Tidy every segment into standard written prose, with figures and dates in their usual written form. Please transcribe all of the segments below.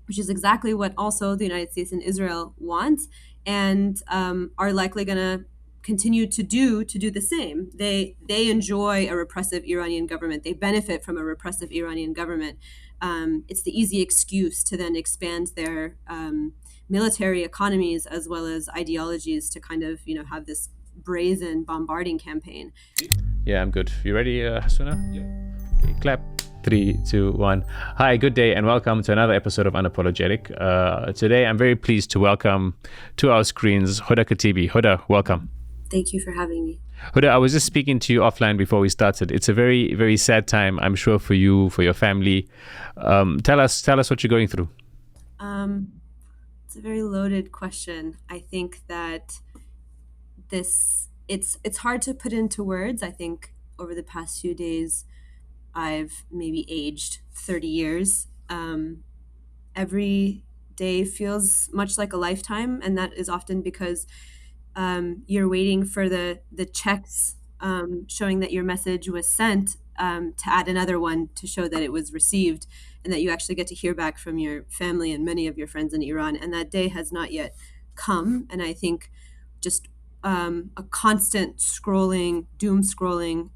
which is exactly what also the United States and Israel want, and are likely going to continue to do the same. They enjoy a repressive Iranian government. They benefit from a repressive Iranian government. It's the easy excuse to then expand their military economies as well as ideologies to kind of have this brazen bombarding campaign. Yeah, I'm good. You ready, Hasuna? Okay, clap. 3, 2, 1. Hi, good day, and welcome to another episode of Unapologetic. Today, I'm very pleased to welcome to our screens Hoda Katebi. Hoda, welcome. Thank you for having me. Hoda, I was just speaking to you offline before we started. It's a very, very sad time, I'm sure, for you, for your family. Tell us what you're going through. It's a very loaded question. I think that it's hard to put into words. I think over the past few days, I've maybe aged 30 years. Every day feels much like a lifetime, and that is often because you're waiting for the checks showing that your message was sent, to add another one to show that it was received, and that you actually get to hear back from your family and many of your friends in Iran. And that day has not yet come. And I think just a constant scrolling, doom scrolling,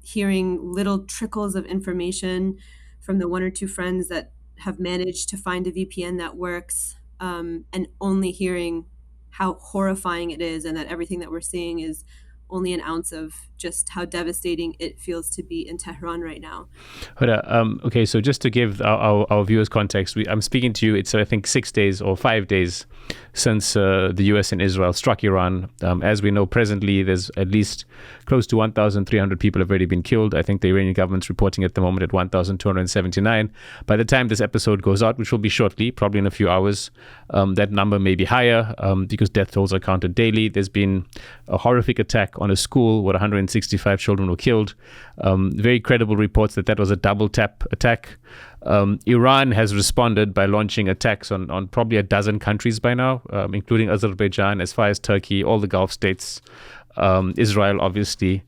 hearing little trickles of information from the one or two friends that have managed to find a VPN that works, and only hearing how horrifying it is, and that everything that we're seeing is only an ounce of just how devastating it feels to be in Tehran right now. Hoda, okay, so just to give our viewers context, I'm speaking to you, it's I think 6 days or 5 days since the US and Israel struck Iran. As we know, presently there's at least close to 1,300 people have already been killed. I think the Iranian government's reporting at the moment at 1,279. By the time this episode goes out, which will be shortly, probably in a few hours, that number may be higher because death tolls are counted daily. There's been a horrific attack on a school where 165 children were killed. Very credible reports that was a double tap attack. Iran has responded by launching attacks on probably a dozen countries by now, including Azerbaijan, as far as Turkey, all the Gulf states, Israel, obviously.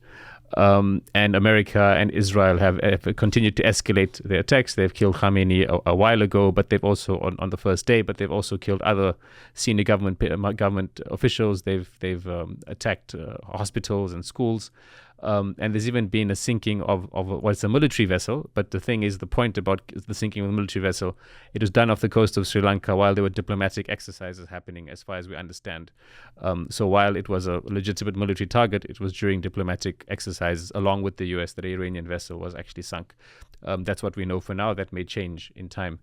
And America and Israel have continued to escalate their attacks. They've killed Khamenei a while ago, but they've also on the first day. But they've also killed other senior government officials. They've attacked hospitals and schools. And there's even been a sinking of what's a military vessel. But the thing is, the point about the sinking of the military vessel, it was done off the coast of Sri Lanka while there were diplomatic exercises happening, as far as we understand. So while it was a legitimate military target, it was during diplomatic exercises along with the US that the Iranian vessel was actually sunk. That's what we know for now. That may change in time.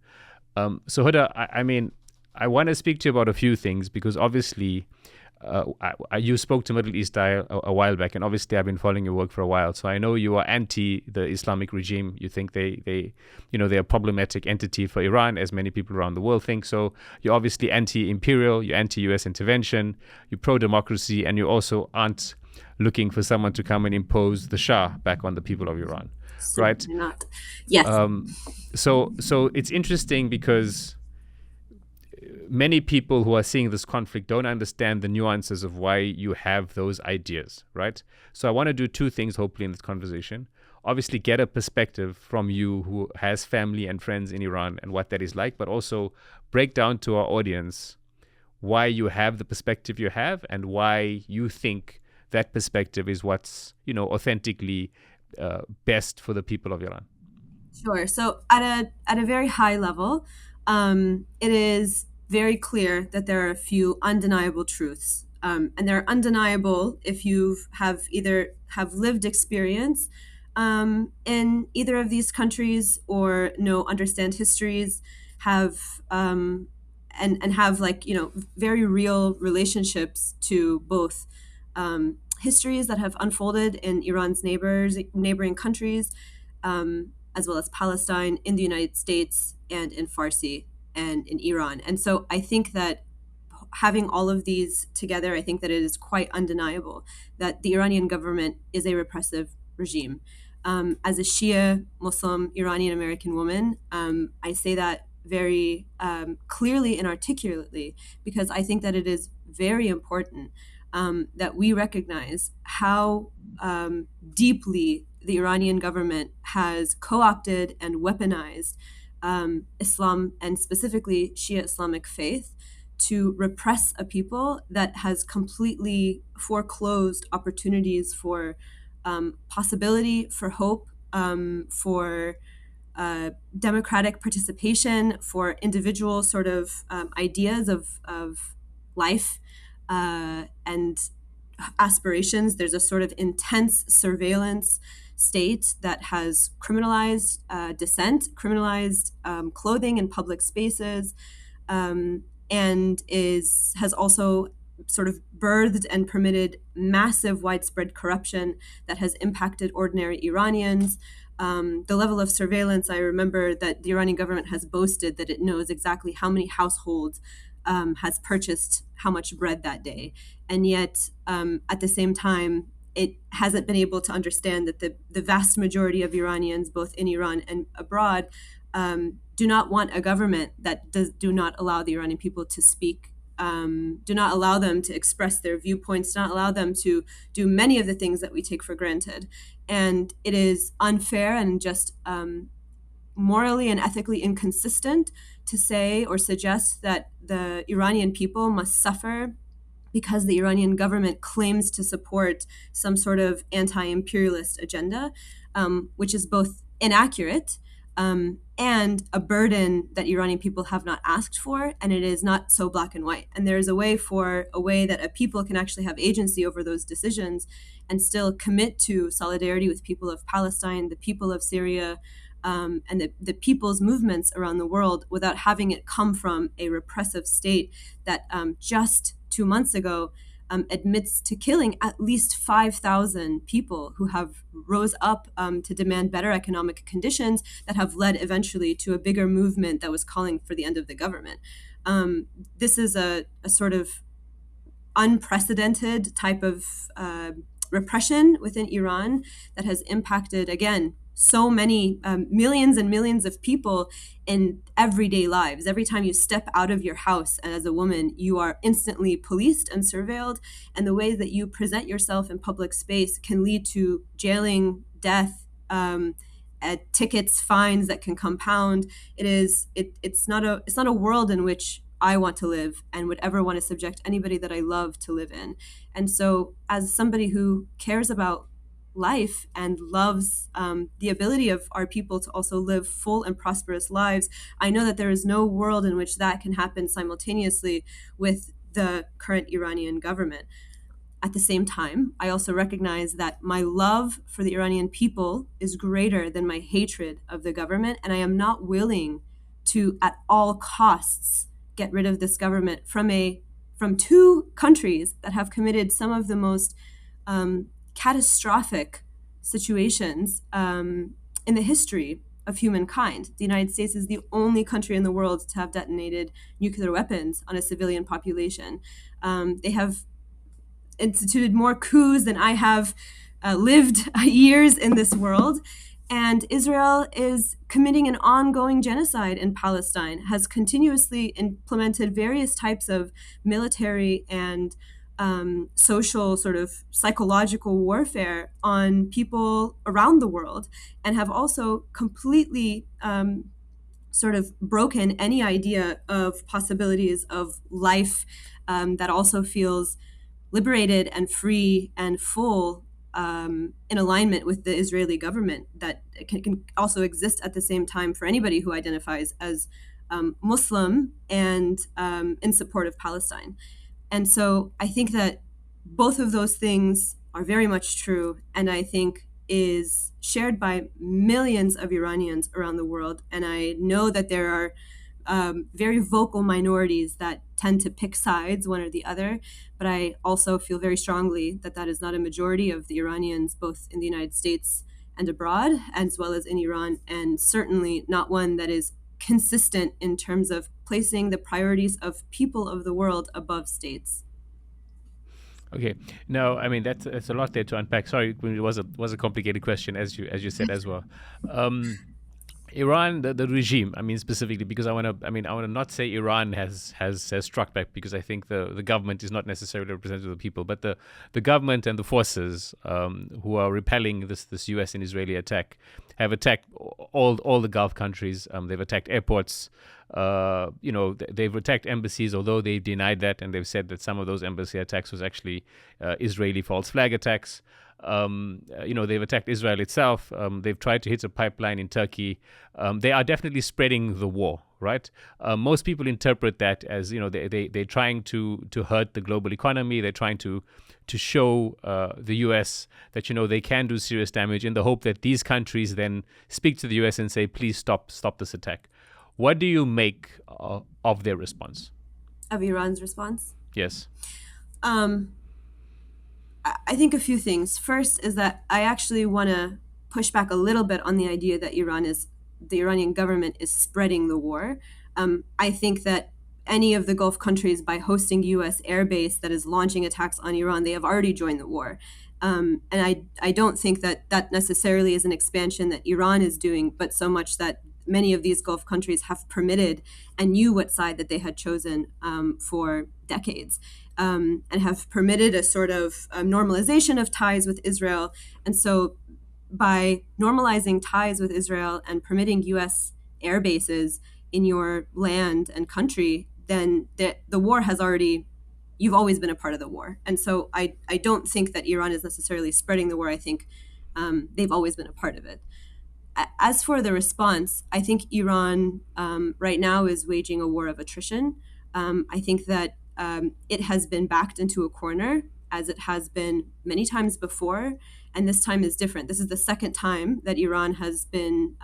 So Hoda, I want to speak to you about a few things because obviously you spoke to Middle East Eye a while back, and obviously I've been following your work for a while. So I know you are anti the Islamic regime. You think they're a problematic entity for Iran, as many people around the world think. So you're obviously anti-imperial, you're anti-US intervention, you're pro-democracy, and you also aren't looking for someone to come and impose the Shah back on the people of Iran, right? Certainly not. Yes. So it's interesting because many people who are seeing this conflict don't understand the nuances of why you have those ideas, right? So I want to do two things, hopefully, in this conversation. Obviously, get a perspective from you who has family and friends in Iran and what that is like, but also break down to our audience why you have the perspective you have and why you think that perspective is what's, authentically best for the people of Iran. Sure. So at a very high level, it is very clear that there are a few undeniable truths, and they're undeniable if you have lived experience in either of these countries, or understand histories, have and have very real relationships to both histories that have unfolded in Iran's neighboring countries, as well as Palestine, in the United States, and in Farsi, and in Iran. And so I think that having all of these together, I think that it is quite undeniable that the Iranian government is a repressive regime. As a Shia Muslim Iranian American woman, I say that very clearly and articulately, because I think that it is very important that we recognize how deeply the Iranian government has co-opted and weaponized Islam and specifically Shia Islamic faith to repress a people that has completely foreclosed opportunities for possibility, for hope, for democratic participation, for individual sort of ideas of life and aspirations. There's a sort of intense surveillance state that has criminalized dissent, criminalized clothing in public spaces, and has also sort of birthed and permitted massive widespread corruption that has impacted ordinary Iranians. The level of surveillance, I remember that the Iranian government has boasted that it knows exactly how many households has purchased how much bread that day. And yet, at the same time, it hasn't been able to understand that the vast majority of Iranians, both in Iran and abroad, do not want a government that do not allow the Iranian people to speak, do not allow them to express their viewpoints, do not allow them to do many of the things that we take for granted. And it is unfair and just morally and ethically inconsistent to say or suggest that the Iranian people must suffer because the Iranian government claims to support some sort of anti-imperialist agenda, which is both inaccurate and a burden that Iranian people have not asked for, and it is not so black and white. And there is a way that a people can actually have agency over those decisions and still commit to solidarity with people of Palestine, the people of Syria, and the people's movements around the world without having it come from a repressive state that just 2 months ago admits to killing at least 5,000 people who have rose up to demand better economic conditions that have led eventually to a bigger movement that was calling for the end of the government. This is a sort of unprecedented type of repression within Iran that has impacted, again, so many millions and millions of people in everyday lives. Every time you step out of your house and as a woman, you are instantly policed and surveilled. And the way that you present yourself in public space can lead to jailing, death, tickets, fines that can compound. It's not a world in which I want to live and would ever want to subject anybody that I love to live in. And so, as somebody who cares about life and loves the ability of our people to also live full and prosperous lives, I know that there is no world in which that can happen simultaneously with the current Iranian government. At the same time, I also recognize that my love for the Iranian people is greater than my hatred of the government, and I am not willing to, at all costs, get rid of this government from two countries that have committed some of the most catastrophic situations in the history of humankind. The United States is the only country in the world to have detonated nuclear weapons on a civilian population. They have instituted more coups than I have lived years in this world. And Israel is committing an ongoing genocide in Palestine, has continuously implemented various types of military and social sort of psychological warfare on people around the world, and have also completely sort of broken any idea of possibilities of life that also feels liberated and free and full in alignment with the Israeli government, that can also exist at the same time for anybody who identifies as Muslim and in support of Palestine. And so I think that both of those things are very much true, and I think is shared by millions of Iranians around the world. And I know that there are very vocal minorities that tend to pick sides, one or the other. But I also feel very strongly that that is not a majority of the Iranians, both in the United States and abroad, as well as in Iran, and certainly not one that is consistent in terms of placing the priorities of people of the world above states. Okay. No, I mean that's a lot there to unpack. Sorry, it was a complicated question, as you said as well. Iran, the regime. I mean, specifically because I want to. I mean, I want to not say Iran has struck back, because I think the government is not necessarily representative of the people, but the government and the forces who are repelling this U.S. and Israeli attack have attacked all the Gulf countries. They've attacked airports. They've attacked embassies, although they've denied that, and they've said that some of those embassy attacks was actually Israeli false flag attacks. They've attacked Israel itself. They've tried to hit a pipeline in Turkey. They are definitely spreading the war, right? Most people interpret that as, they're trying to hurt the global economy. They're trying to show the U.S. that, they can do serious damage, in the hope that these countries then speak to the U.S. and say, please stop this attack. What do you make of their response? Of Iran's response? Yes. I think a few things. First is that I actually want to push back a little bit on the idea that the Iranian government is spreading the war. I think that any of the Gulf countries, by hosting U.S. airbase that is launching attacks on Iran, they have already joined the war. And I don't think that necessarily is an expansion that Iran is doing, but so much that many of these Gulf countries have permitted and knew what side that they had chosen for decades, and have permitted a sort of normalization of ties with Israel. And so by normalizing ties with Israel and permitting U.S. air bases in your land and country, then the war has already, you've always been a part of the war. And so I don't think that Iran is necessarily spreading the war. I think they've always been a part of it. As for the response, I think Iran right now is waging a war of attrition. I think that it has been backed into a corner, as it has been many times before, and this time is different. This is the second time that Iran has been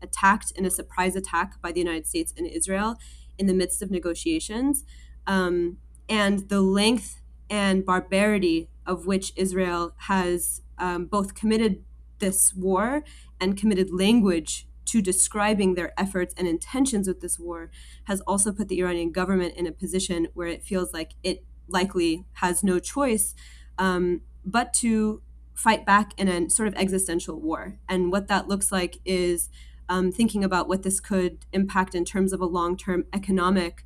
attacked in a surprise attack by the United States and Israel in the midst of negotiations. And the length and barbarity of which Israel has both committed this war and committed language to describing their efforts and intentions with this war has also put the Iranian government in a position where it feels like it likely has no choice but to fight back in a sort of existential war. And what that looks like is thinking about what this could impact in terms of a long-term economic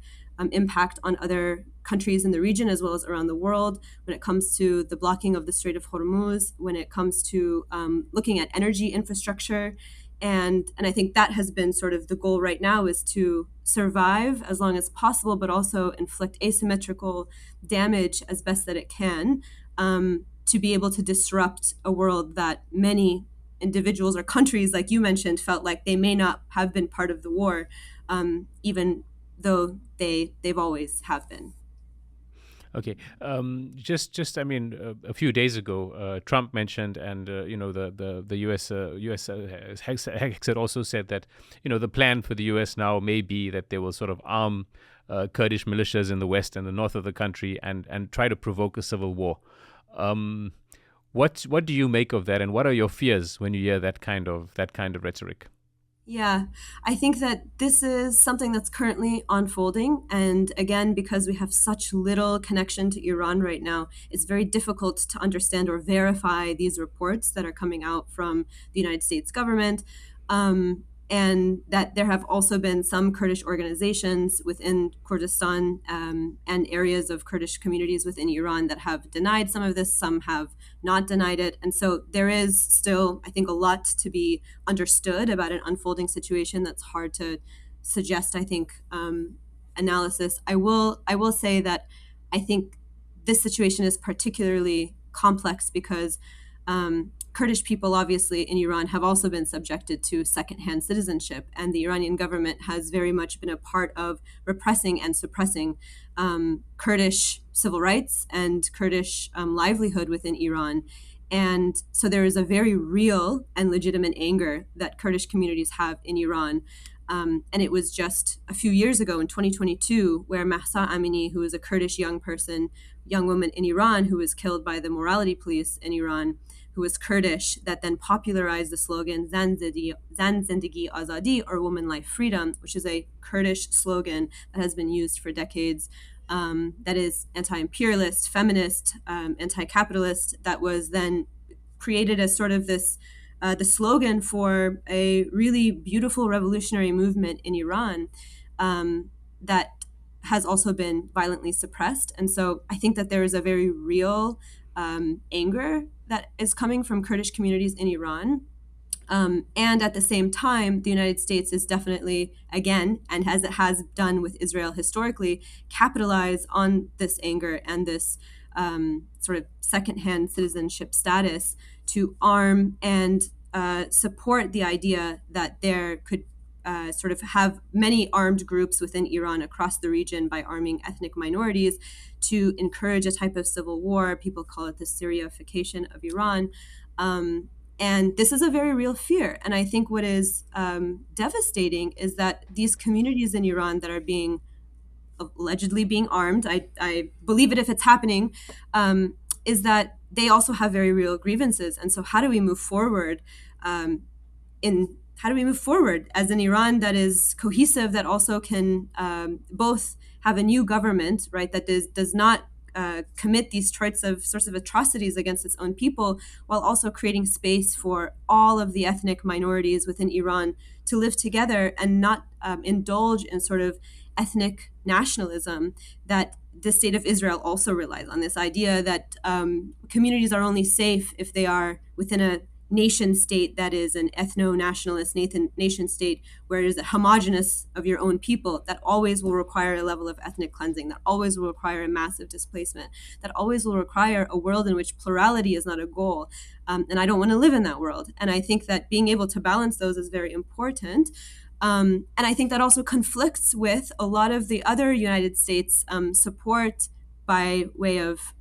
impact on other countries in the region as well as around the world, when it comes to the blocking of the Strait of Hormuz, when it comes to looking at energy infrastructure. And I think that has been sort of the goal right now, is to survive as long as possible, but also inflict asymmetrical damage as best that it can, to be able to disrupt a world that many individuals or countries, like you mentioned, felt like they may not have been part of the war, even though they've always have been. Okay, just I mean, a few days ago, Trump mentioned, and the U.S. had also said that the plan for the U.S. now may be that they will sort of arm Kurdish militias in the west and the north of the country and try to provoke a civil war. What do you make of that, and what are your fears when you hear that kind of rhetoric? Yeah, I think that this is something that's currently unfolding. And again, because we have such little connection to Iran right now, it's very difficult to understand or verify these reports that are coming out from the United States government. And that there have also been some Kurdish organizations within Kurdistan and areas of Kurdish communities within Iran that have denied some of this, some have not denied it. And so there is still, I think, a lot to be understood about an unfolding situation that's hard to suggest, I think, analysis. I will say that I think this situation is particularly complex because Kurdish people, obviously, in Iran have also been subjected to secondhand citizenship, and the Iranian government has very much been a part of repressing and suppressing Kurdish civil rights and Kurdish livelihood within Iran. And so there is a very real and legitimate anger that Kurdish communities have in Iran. And it was just a few years ago in 2022 where Mahsa Amini, who is a Kurdish young woman in Iran who was killed by the morality police in Iran, who was Kurdish, that then popularized the slogan Zan Zindagi Azadi, or Woman Life Freedom, which is a Kurdish slogan that has been used for decades, that is anti-imperialist, feminist, anti-capitalist, that was then created as sort of this the slogan for a really beautiful revolutionary movement in Iran that has also been violently suppressed. And so I think that there is a very real anger that is coming from Kurdish communities in Iran. And at the same time, the United States is definitely, again, and as it has done with Israel historically, capitalize on this anger and this sort of secondhand citizenship status to arm and support the idea that there could sort of have many armed groups within Iran across the region by arming ethnic minorities to encourage a type of civil war. People call it the Syriafication of Iran. And this is a very real fear. And I think what is devastating is that these communities in Iran that are being allegedly being armed, I believe it if it's happening, is that they also have very real grievances. And so how do we move forward how do we move forward as an Iran that is cohesive, that also can both have a new government, right, that does not commit these sorts of atrocities against its own people, while also creating space for all of the ethnic minorities within Iran to live together and not indulge in sort of ethnic nationalism that the state of Israel also relies on, this idea that communities are only safe if they are within a nation state that is an ethno-nationalist nation state, where it is a homogenous of your own people, that always will require a level of ethnic cleansing, that always will require a massive displacement, that always will require a world in which plurality is not a goal. And I don't want to live in that world. And I think that being able to balance those is very important. And I think that also conflicts with a lot of the other United States support by way of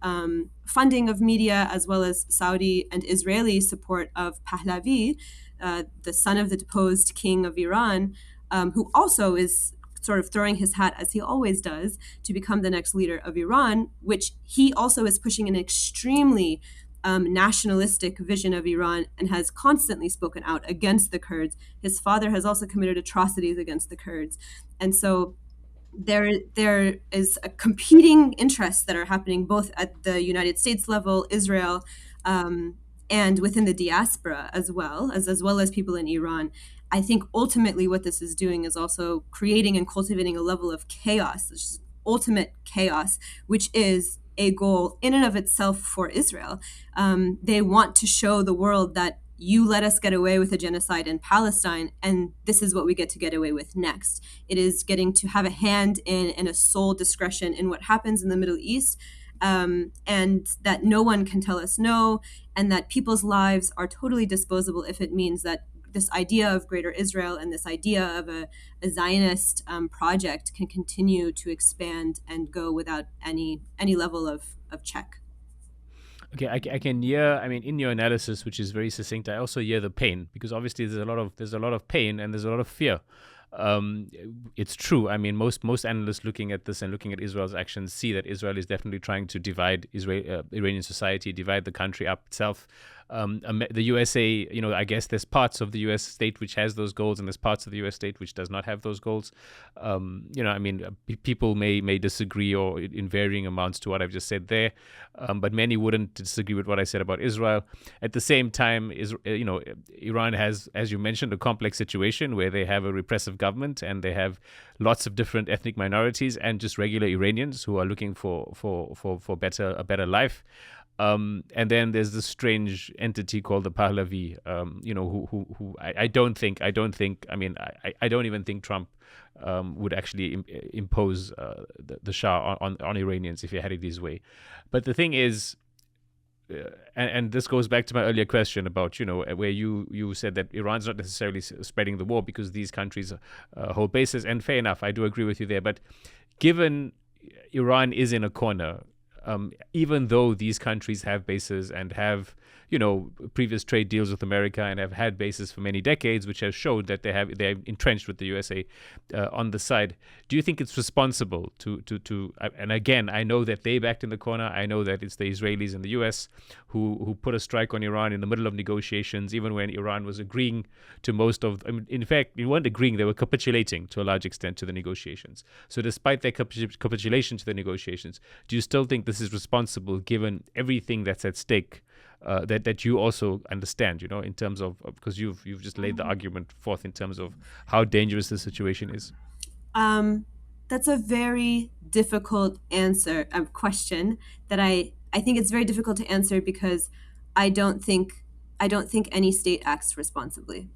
funding of media, as well as Saudi and Israeli support of Pahlavi, the son of the deposed king of Iran, who also is sort of throwing his hat, as he always does, to become the next leader of Iran, which he also is pushing an extremely nationalistic vision of Iran and has constantly spoken out against the Kurds. His father has also committed atrocities against the Kurds. And so there is a competing interests that are happening both at the United States level, Israel, and within the diaspora as well as people in Iran. I think ultimately what this is doing is also creating and cultivating a level of chaos, which is ultimate chaos, which is a goal in and of itself for Israel. They want to show the world that you let us get away with a genocide in Palestine, and this is what we get to get away with next. It is getting to have a hand in and a sole discretion in what happens in the Middle East, and that no one can tell us no, and that people's lives are totally disposable if it means that this idea of Greater Israel and this idea of a Zionist project can continue to expand and go without any level of check. Okay, I can hear. I mean, in your analysis, which is very succinct, I also hear the pain, because obviously there's a lot of pain and there's a lot of fear. It's true. I mean, most analysts looking at this and looking at Israel's actions see that Israel is definitely trying to divide Iranian society, divide the country up itself. The USA, I guess there's parts of the US state which has those goals, and there's parts of the US state which does not have those goals. People may disagree or in varying amounts to what I've just said there, but many wouldn't disagree with what I said about Israel. At the same time, Iran has, as you mentioned, a complex situation where they have a repressive government and they have lots of different ethnic minorities and just regular Iranians who are looking for a better life. And then there's this strange entity called the Pahlavi, who I don't even think Trump would actually impose the Shah on Iranians if he had it his way. But the thing is, and this goes back to my earlier question about, where you said that Iran's not necessarily spreading the war because these countries hold bases, and fair enough, I do agree with you there. But given Iran is in a corner, even though these countries have bases and have, previous trade deals with America and have had bases for many decades, which have showed that they're entrenched with the USA on the side. Do you think it's responsible to and again, I know that they backed in the corner. I know that it's the Israelis and the US who put a strike on Iran in the middle of negotiations, even when Iran was agreeing to most of, in fact, they weren't agreeing, they were capitulating to a large extent to the negotiations. So despite their capitulation to the negotiations, do you still think this is responsible given everything that's at stake that you also understand, in terms of, because you've just laid the argument forth in terms of how dangerous the situation is. Um, that's a very difficult question that I think it's very difficult to answer because I don't think I don't think any state acts responsibly.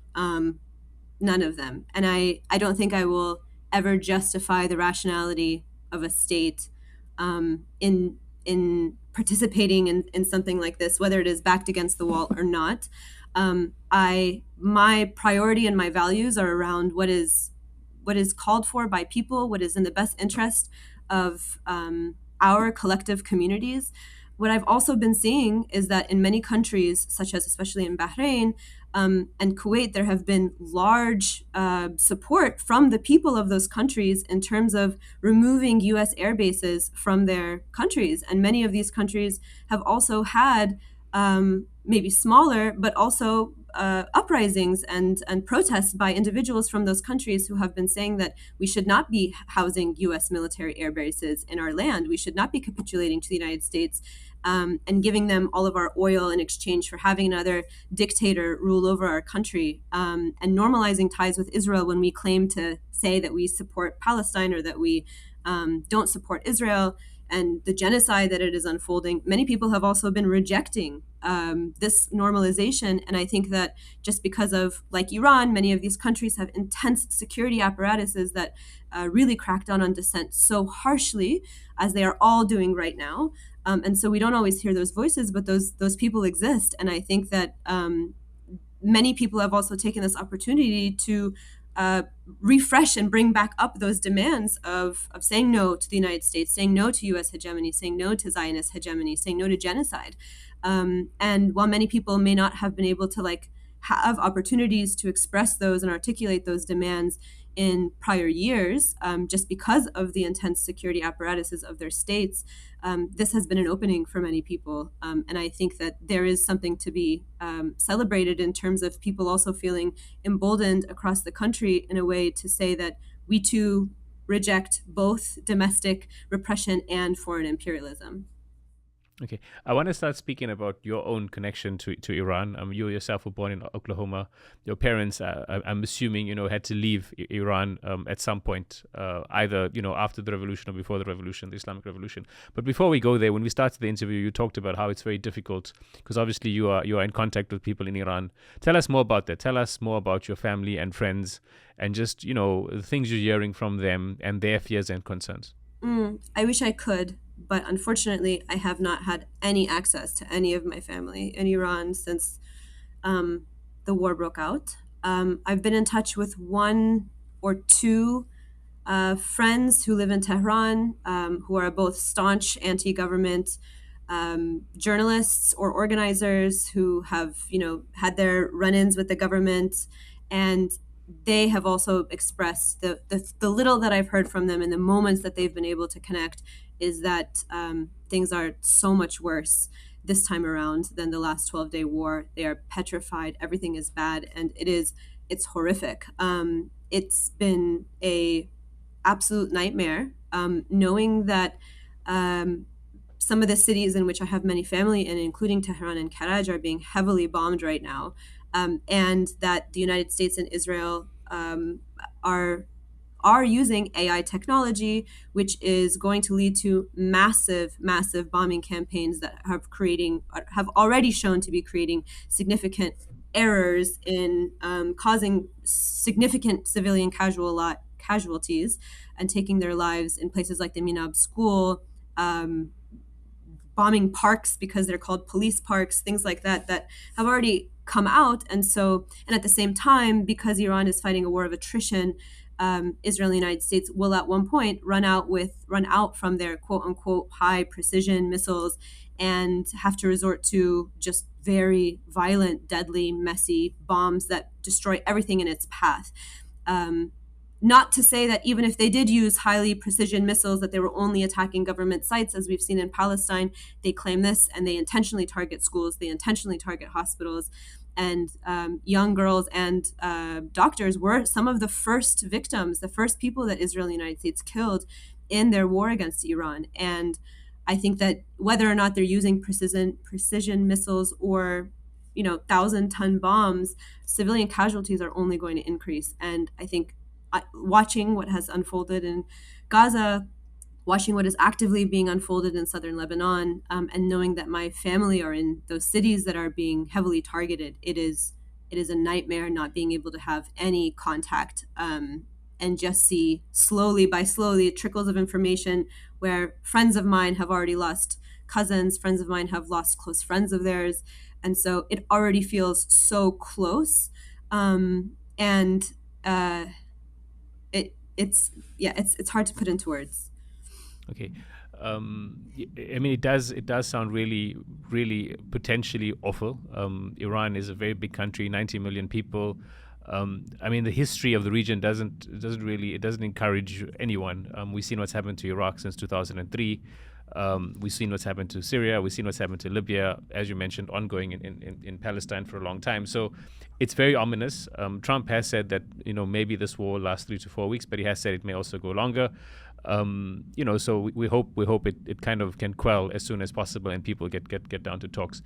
None of them, and I don't think I will ever justify the rationality of a state in participating in something like this, whether it is backed against the wall or not. I My priority and my values are around what is called for by people, what is in the best interest of our collective communities. What I've also been seeing is that in many countries, such as especially in Bahrain and Kuwait, there have been large support from the people of those countries in terms of removing U.S. air bases from their countries. And many of these countries have also had maybe smaller, but also uprisings and protests by individuals from those countries who have been saying that we should not be housing U.S. military air bases in our land. We should not be capitulating to the United States and giving them all of our oil in exchange for having another dictator rule over our country, and normalizing ties with Israel when we claim to say that we support Palestine or that we don't support Israel and the genocide that it is unfolding. Many people have also been rejecting this normalization. And I think that just because of, like Iran, many of these countries have intense security apparatuses that really crack down on dissent so harshly, as they are all doing right now. And so we don't always hear those voices, but those people exist. And I think that many people have also taken this opportunity to refresh and bring back up those demands of saying no to the United States, saying no to U.S. hegemony, saying no to Zionist hegemony, saying no to genocide. And while many people may not have been able to have opportunities to express those and articulate those demands in prior years, just because of the intense security apparatuses of their states, this has been an opening for many people. And I think that there is something to be celebrated in terms of people also feeling emboldened across the country in a way to say that we too reject both domestic repression and foreign imperialism. Okay, I want to start speaking about your own connection to Iran. You yourself were born in Oklahoma. Your parents, I'm assuming, had to leave Iran at some point, either after the revolution or before the revolution, the Islamic revolution. But before we go there, when we started the interview, you talked about how it's very difficult because obviously you are in contact with people in Iran. Tell us more about that. Tell us more about your family and friends, and just the things you're hearing from them and their fears and concerns. I wish I could, but unfortunately, I have not had any access to any of my family in Iran since the war broke out. I've been in touch with one or two friends who live in Tehran, who are both staunch anti-government journalists or organizers who have, had their run-ins with the government, and they have also expressed the little that I've heard from them in the moments that they've been able to connect is that things are so much worse this time around than the last 12-day war. They are petrified. Everything is bad, and it's horrific. It's been a absolute nightmare, knowing that some of the cities in which I have many family in, including Tehran and Karaj, are being heavily bombed right now, and that the United States and Israel are using AI technology, which is going to lead to massive, massive bombing campaigns that have already shown to be creating significant errors in causing significant civilian casualties and taking their lives in places like the Minab school, bombing parks because they're called police parks, things like that have already come out. And at the same time, because Iran is fighting a war of attrition, Israel and the United States will at one point run out from their quote unquote high precision missiles and have to resort to just very violent, deadly, messy bombs that destroy everything in its path. Not to say that even if they did use highly precision missiles, that they were only attacking government sites, as we've seen in Palestine. They claim this, and they intentionally target schools, they intentionally target hospitals, and young girls and doctors were some of the first victims, the first people that Israel and the United States killed in their war against Iran. And I think that whether or not they're using precision missiles or 1,000-ton bombs, civilian casualties are only going to increase. And I think watching what has unfolded in Gaza, watching what is actively being unfolded in southern Lebanon, and knowing that my family are in those cities that are being heavily targeted, it is a nightmare not being able to have any contact, and just see slowly by slowly trickles of information where friends of mine have already lost cousins, friends of mine have lost close friends of theirs, and so it already feels so close, and it's hard to put into words. Okay. I mean, it does sound really, really potentially awful. Iran is a very big country, 90 million people. I mean, the history of the region doesn't encourage anyone. We've seen what's happened to Iraq since 2003. We've seen what's happened to Syria. We've seen what's happened to Libya, as you mentioned, ongoing in Palestine for a long time. So it's very ominous. Trump has said that maybe this war will last 3 to 4 weeks, but he has said it may also go longer. So we hope it kind of can quell as soon as possible and people get down to talks.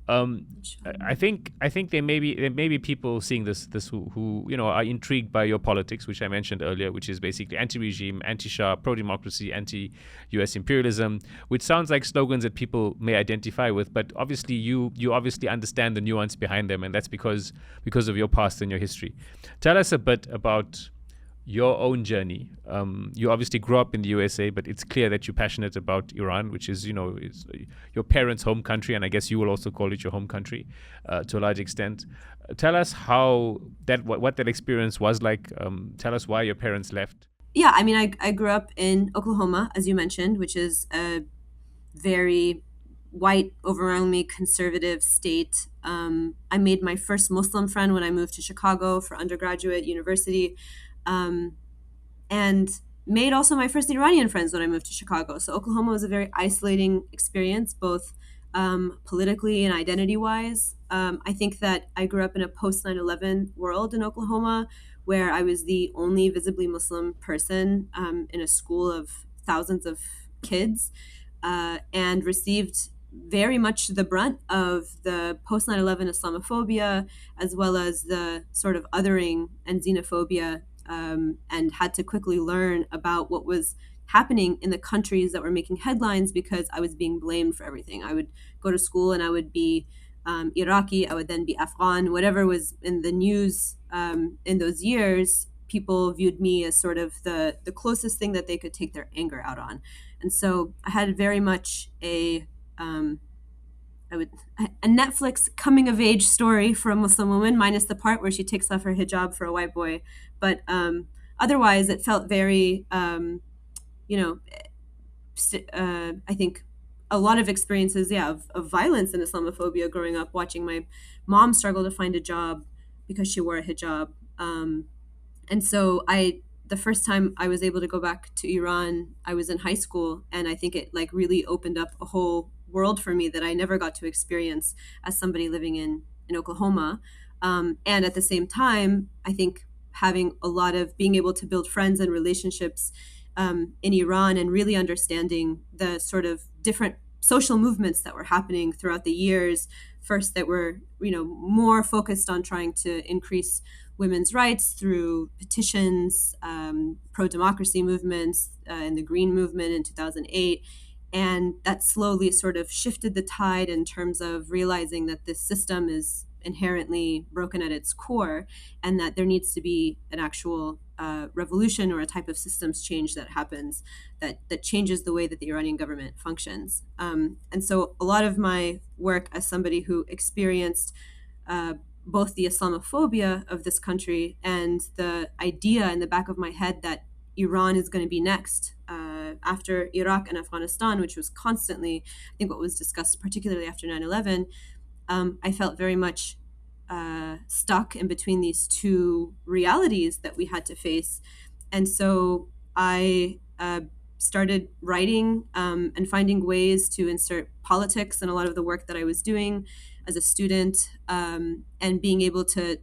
I think there may be people seeing this who are intrigued by your politics, which I mentioned earlier, which is basically anti-regime, anti-Shah, pro-democracy, anti-U.S. imperialism, which sounds like slogans that people may identify with, but obviously you obviously understand the nuance behind them, and that's because of your past and your history. Tell us a bit about your own journey. You obviously grew up in the USA, but it's clear that you're passionate about Iran, which is, is your parents' home country, and I guess you will also call it your home country to a large extent. Tell us what that experience was like. Tell us why your parents left. Yeah, I mean, I grew up in Oklahoma, as you mentioned, which is a very white, overwhelmingly conservative state. I made my first Muslim friend when I moved to Chicago for undergraduate university. And made also my first Iranian friends when I moved to Chicago. So Oklahoma was a very isolating experience, both politically and identity-wise. I think that I grew up in a post-9/11 world in Oklahoma, where I was the only visibly Muslim person in a school of thousands of kids, and received very much the brunt of the post-9/11 Islamophobia, as well as the sort of othering and xenophobia, and had to quickly learn about what was happening in the countries that were making headlines because I was being blamed for everything. I would go to school and I would be Iraqi, I would then be Afghan, whatever was in the news in those years. People viewed me as sort of the closest thing that they could take their anger out on. And so I had very much a Netflix coming of age story for a Muslim woman, minus the part where she takes off her hijab for a white boy. But otherwise, it felt very, I think a lot of experiences, of violence and Islamophobia growing up, watching my mom struggle to find a job because she wore a hijab. And so the first time I was able to go back to Iran, I was in high school, and I think it really opened up a whole world for me that I never got to experience as somebody living in Oklahoma. And at the same time, I think having a lot of being able to build friends and relationships in Iran, and really understanding the sort of different social movements that were happening throughout the years, first that were more focused on trying to increase women's rights through petitions, pro-democracy movements, and the Green Movement in 2008. And that slowly sort of shifted the tide in terms of realizing that this system is inherently broken at its core, and that there needs to be an actual revolution or a type of systems change that happens that changes the way that the Iranian government functions. And so a lot of my work as somebody who experienced both the Islamophobia of this country and the idea in the back of my head that Iran is going to be next after Iraq and Afghanistan, which was constantly, I think, what was discussed, particularly after 9/11. I felt very much stuck in between these two realities that we had to face. And so I started writing and finding ways to insert politics in a lot of the work that I was doing as a student, and being able to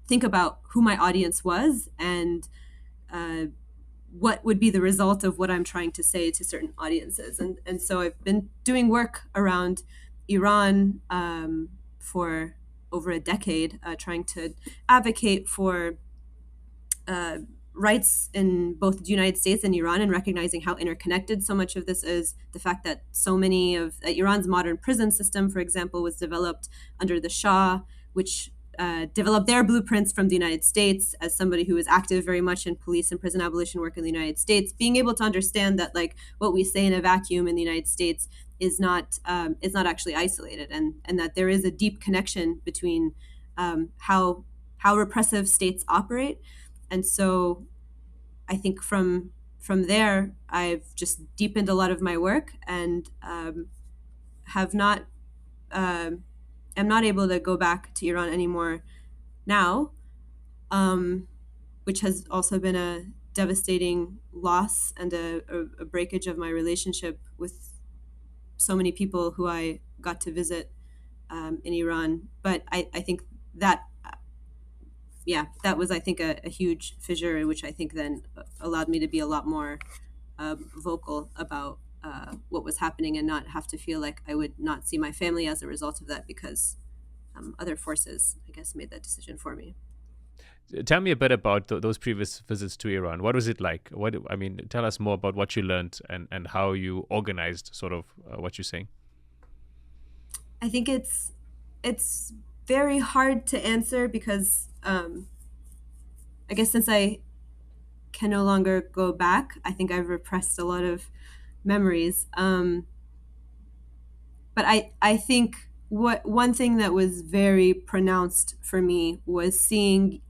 think about who my audience was, and what would be the result of what I'm trying to say to certain audiences. And so I've been doing work around Iran for over a decade, trying to advocate for uh, rights in both the United States and Iran, and recognizing how interconnected so much of this is. The fact that so many of Iran's modern prison system, for example, was developed under the Shah, which developed their blueprints from the United States. As somebody who is active very much in police and prison abolition work in the United States, being able to understand that like what we say in a vacuum in the United States is not actually isolated, and that there is a deep connection between how repressive states operate. And so I think from there, I've just deepened a lot of my work, and have not am not able to go back to Iran anymore now, which has also been a devastating loss and a breakage of my relationship with so many people who I got to visit in Iran. But I think that yeah, that was, I think, a huge fissure, which I think then allowed me to be a lot more vocal about what was happening, and not have to feel like I would not see my family as a result of that, because other forces, I guess, made that decision for me. Tell me a bit about those previous visits to Iran. What was it like? What I mean, tell us more about what you learned, and how you organized sort of what you're saying. I think it's very hard to answer, because I guess since I can no longer go back, I think I've repressed a lot of memories. But I think what one thing that was very pronounced for me was seeing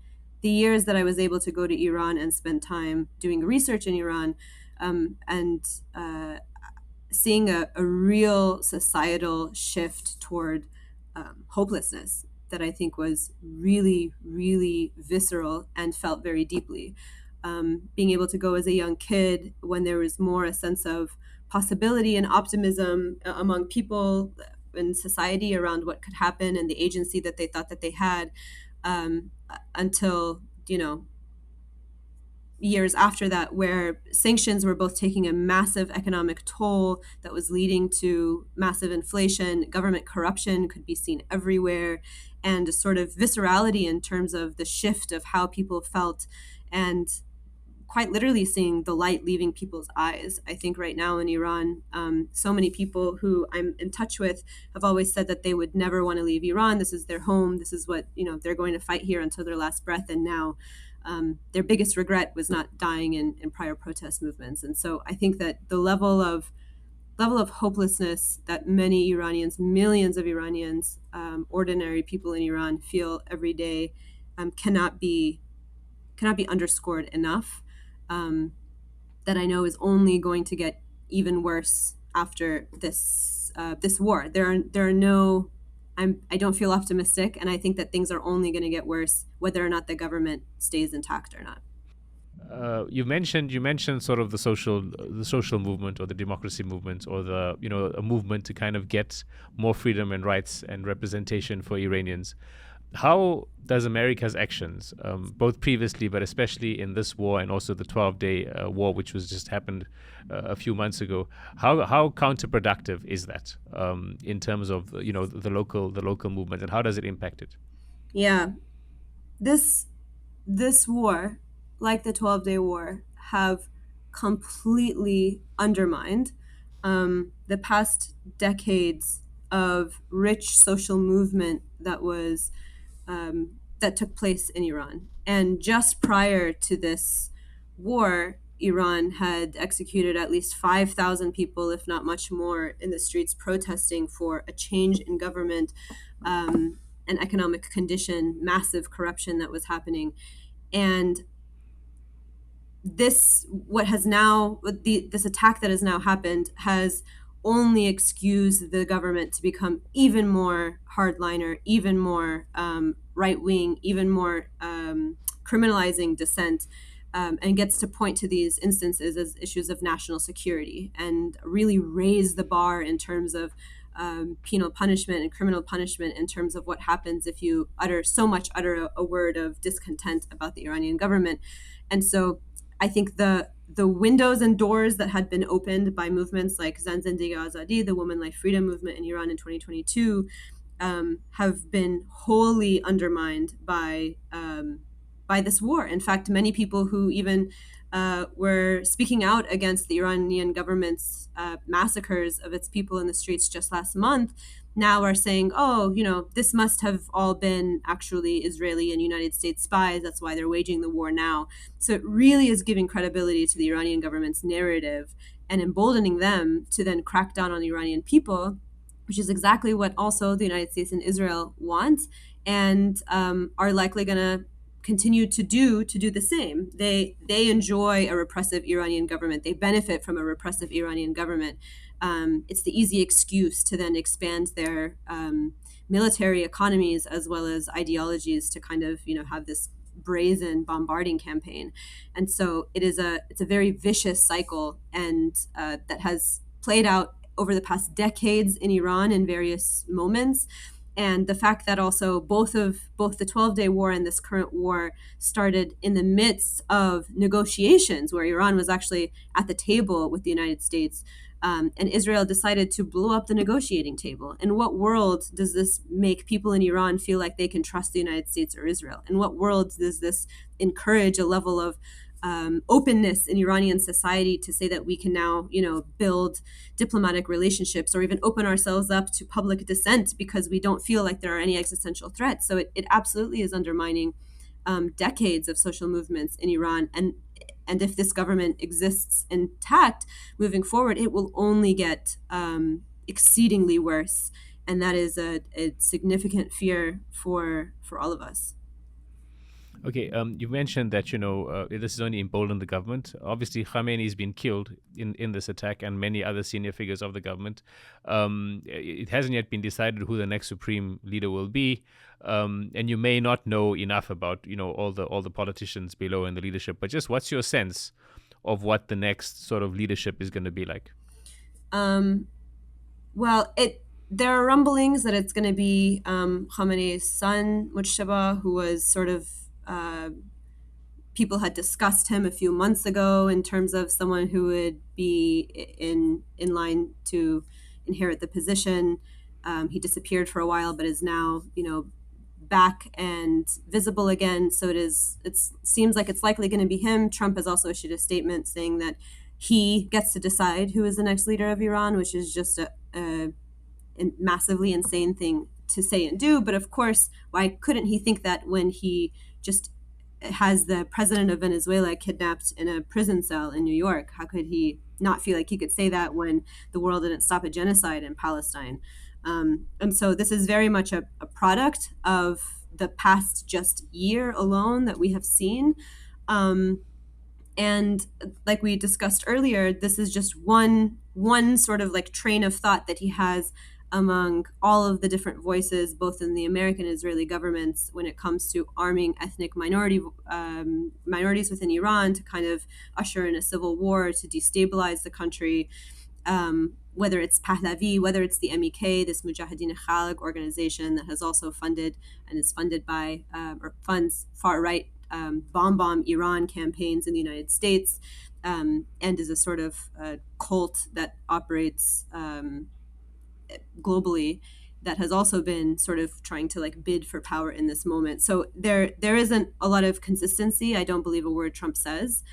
the years that I was able to go to Iran and spend time doing research in Iran, and seeing a real societal shift toward hopelessness that I think was really, really visceral and felt very deeply. Being able to go as a young kid when there was more a sense of possibility and optimism among people in society around what could happen and the agency that they thought that they had, until, years after that, where sanctions were both taking a massive economic toll that was leading to massive inflation, government corruption could be seen everywhere, and a sort of viscerality in terms of the shift of how people felt, and quite literally seeing the light leaving people's eyes. I think right now in Iran, so many people who I'm in touch with have always said that they would never want to leave Iran. This is their home. This is what, they're going to fight here until their last breath. And now their biggest regret was not dying in prior protest movements. And so I think that the level of hopelessness that many Iranians, millions of Iranians, ordinary people in Iran feel every day, cannot be underscored enough. That I know is only going to get even worse after this war. There are no. I don't feel optimistic, and I think that things are only going to get worse, whether or not the government stays intact or not. You mentioned sort of the social movement, or the democracy movement, or the a movement to kind of get more freedom and rights and representation for Iranians. How does America's actions, both previously but especially in this war, and also the 12-day war, which was just happened a few months ago, how counterproductive is that, in terms of the local movement, and how does it impact it? Yeah, this war, like the 12-day war, have completely undermined the past decades of rich social movement that took place in Iran. And just prior to this war, Iran had executed at least 5,000 people, if not much more, in the streets protesting for a change in government, an economic condition, massive corruption that was happening. And this attack that has now happened has only excused the government to become even more hardliner, even more right wing, even more criminalizing dissent, and gets to point to these instances as issues of national security, and really raise the bar in terms of penal punishment and criminal punishment, in terms of what happens if you utter a word of discontent about the Iranian government. And so I think the the windows and doors that had been opened by movements like Zan Zindeги Azadi, the Women Life Freedom movement in Iran in 2022, have been wholly undermined by this war. In fact, many people who even were speaking out against the Iranian government's massacres of its people in the streets just last month now are saying, oh, this must have all been actually Israeli and United States spies. That's why they're waging the war now. So it really is giving credibility to the Iranian government's narrative and emboldening them to then crack down on the Iranian people, which is exactly what also the United States and Israel want, and are likely going to continue to do the same. They enjoy a repressive Iranian government. They benefit from a repressive Iranian government. It's the easy excuse to then expand their military economies as well as ideologies to kind of have this brazen bombarding campaign. And so it's a very vicious cycle, and that has played out over the past decades in Iran in various moments. And the fact that also both the 12-day war and this current war started in the midst of negotiations where Iran was actually at the table with the United States, and Israel decided to blow up the negotiating table. In what world does this make people in Iran feel like they can trust the United States or Israel? In what world does this encourage a level of openness in Iranian society to say that we can now, build diplomatic relationships or even open ourselves up to public dissent because we don't feel like there are any existential threats? So it absolutely is undermining decades of social movements in Iran. And if this government exists intact moving forward, it will only get exceedingly worse. And that is a significant fear for all of us. Okay, you mentioned that this has only emboldened the government. Obviously, Khamenei's been killed in this attack, and many other senior figures of the government. It hasn't yet been decided who the next supreme leader will be, and you may not know enough about all the politicians below in the leadership. But just what's your sense of what the next sort of leadership is going to be like? Well, there are rumblings that it's going to be Khamenei's son, Mujtaba, who was sort of people had discussed him a few months ago in terms of someone who would be in line to inherit the position. He disappeared for a while, but is now, back and visible again. So it seems like it's likely going to be him. Trump has also issued a statement saying that he gets to decide who is the next leader of Iran, which is just a massively insane thing to say and do. But of course, why couldn't he think that when he just has the president of Venezuela kidnapped in a prison cell in New York? How could he not feel like he could say that when the world didn't stop a genocide in Palestine? And so this is very much a product of the past just year alone that we have seen. And like we discussed earlier, this is just one sort of like train of thought that he has among all of the different voices, both in the American and Israeli governments, when it comes to arming ethnic minorities within Iran to kind of usher in a civil war, to destabilize the country. Whether it's Pahlavi, whether it's the MEK, this Mujahideen Khalq organization that has also funded and is funded by or funds far-right bomb Iran campaigns in the United States, and is a sort of cult that operates globally, that has also been sort of trying to like bid for power in this moment. So there isn't a lot of consistency. I don't believe a word Trump says.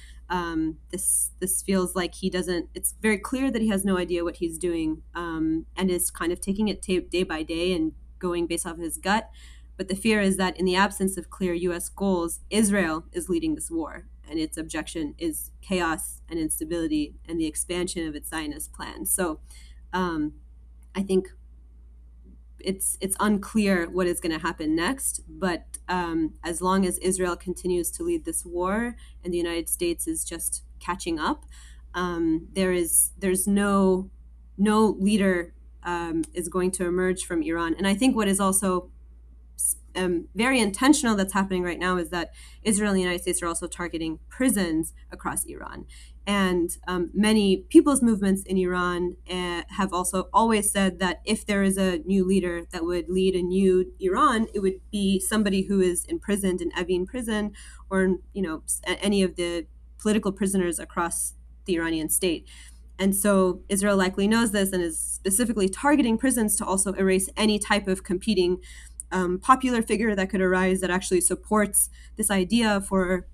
This feels like he doesn't. It's very clear that he has no idea what he's doing, and is kind of taking it day by day and going based off his gut. But the fear is that in the absence of clear U.S. goals, Israel is leading this war, and its objection is chaos and instability and the expansion of its Zionist plan. So I think it's unclear what is going to happen next. But as long as Israel continues to lead this war and the United States is just catching up, there's no leader is going to emerge from Iran. And I think what is also very intentional that's happening right now is that Israel and the United States are also targeting prisons across Iran. And many people's movements in Iran have also always said that if there is a new leader that would lead a new Iran, it would be somebody who is imprisoned in Evin prison, or any of the political prisoners across the Iranian state. And so Israel likely knows this and is specifically targeting prisons to also erase any type of competing popular figure that could arise that actually supports this idea for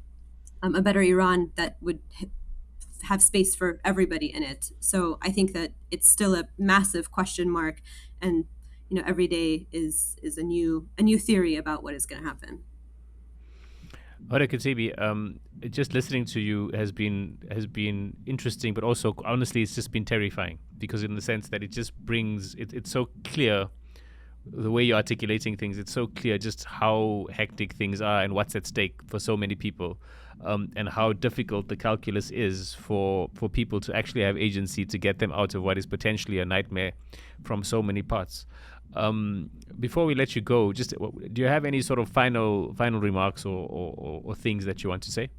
a better Iran that would have space for everybody in it. So I think that it's still a massive question mark, and every day is a new theory about what is going to happen. Hoda Katebi, just listening to you has been interesting, but also honestly, it's just been terrifying, because in the sense that it just brings it's so clear the way you're articulating things. It's so clear just how hectic things are and what's at stake for so many people, and how difficult the calculus is for people to actually have agency to get them out of what is potentially a nightmare from so many parts. Before we let you go, just do you have any sort of final remarks or things that you want to say?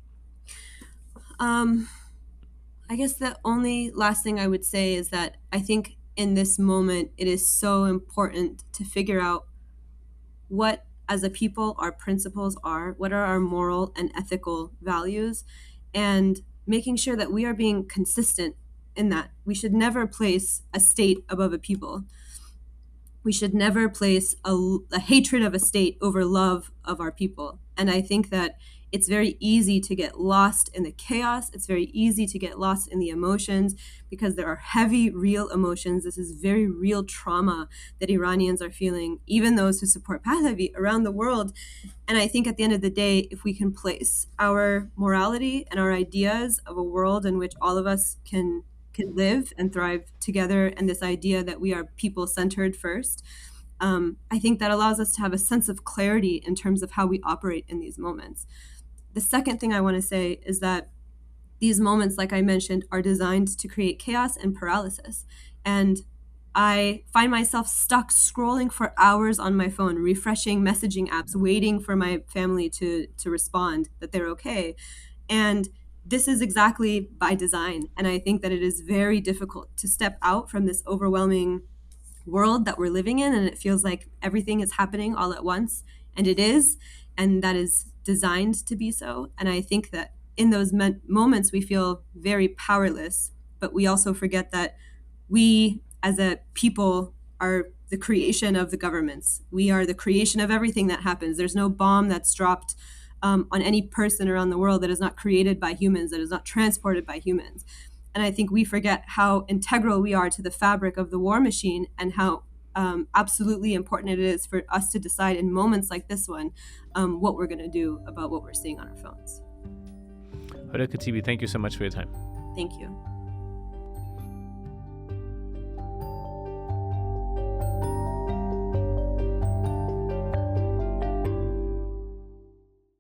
I guess the only last thing I would say is that I think in this moment it is so important to figure out what, as a people, our principles are, what are our moral and ethical values, and making sure that we are being consistent in that. We should never place a state above a people. We should never place a hatred of a state over love of our people. And I think that it's very easy to get lost in the chaos. It's very easy to get lost in the emotions, because there are heavy, real emotions. This is very real trauma that Iranians are feeling, even those who support Pahlavi around the world. And I think at the end of the day, if we can place our morality and our ideas of a world in which all of us can live and thrive together, and this idea that we are people-centered first, I think that allows us to have a sense of clarity in terms of how we operate in these moments. The second thing I want to say is that these moments, like I mentioned, are designed to create chaos and paralysis. And I find myself stuck scrolling for hours on my phone, refreshing messaging apps, waiting for my family to respond that they're okay. And this is exactly by design. And I think that it is very difficult to step out from this overwhelming world that we're living in, and it feels like everything is happening all at once, and it is, and that is designed to be so. And I think that in those moments we feel very powerless, but we also forget that we as a people are the creation of the governments. We are the creation of everything that happens. There's no bomb that's dropped on any person around the world that is not created by humans, that is not transported by humans. And I think we forget how integral we are to the fabric of the war machine, and how absolutely important it is for us to decide in moments like this one what we're going to do about what we're seeing on our phones. Hoda Katebi, thank you so much for your time. Thank you.